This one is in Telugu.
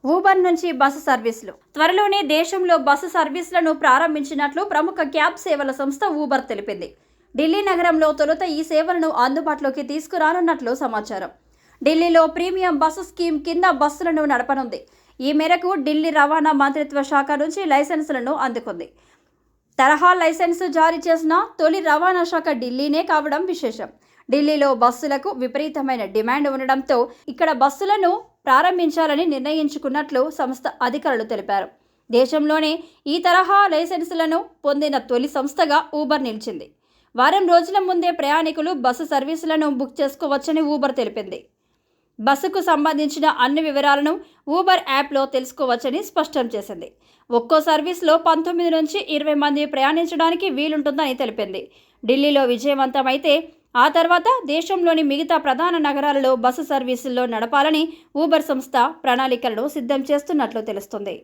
ఊబర్ నుంచి బస్సు సర్వీసులు. త్వరలోనే దేశంలో బస్సు సర్వీసులను ప్రారంభించినట్లు ప్రముఖ క్యాబ్ సేవల సంస్థ ఊబర్ తెలిపింది. ఢిల్లీ నగరంలో తొలుత ఈ సేవలను అందుబాటులోకి తీసుకురానున్నట్లు సమాచారం. ఢిల్లీలో ప్రీమియం బస్సు స్కీమ్ కింద బస్సులను నడపనుంది. ఈ మేరకు ఢిల్లీ రవాణా మంత్రిత్వ శాఖ నుంచి లైసెన్సులను అందుకుంది. తరహా లైసెన్సు జారీ చేసిన తొలి రవాణా శాఖ ఢిల్లీనే కావడం విశేషం. ఢిల్లీలో బస్సులకు విపరీతమైన డిమాండ్ ఉండడంతో ఇక్కడ బస్సులను ప్రారంభించాలని నిర్ణయించుకున్నట్లు సంస్థ అధికారులు తెలిపారు. దేశంలోనే ఈ తరహా లైసెన్సులను పొందిన తొలి సంస్థగా ఊబర్ నిలిచింది. వారం రోజుల ముందే ప్రయాణికులు బస్సు సర్వీసులను బుక్ చేసుకోవచ్చని ఊబర్ తెలిపింది. బస్సుకు సంబంధించిన అన్ని వివరాలను ఊబర్ యాప్లో తెలుసుకోవచ్చని స్పష్టం చేసింది. ఒక్కో సర్వీస్లో 19 నుంచి 20 మంది ప్రయాణించడానికి వీలుంటుందని తెలిపింది. ఢిల్లీలో విజయవంతమైతే ఆ తర్వాత దేశంలోని మిగతా ప్రధాన నగరాలలో బస్సు సర్వీసుల్లో నడపాలని ఊబర్ సంస్థ ప్రణాళికలను సిద్ధం చేస్తున్నట్లు తెలుస్తుంది.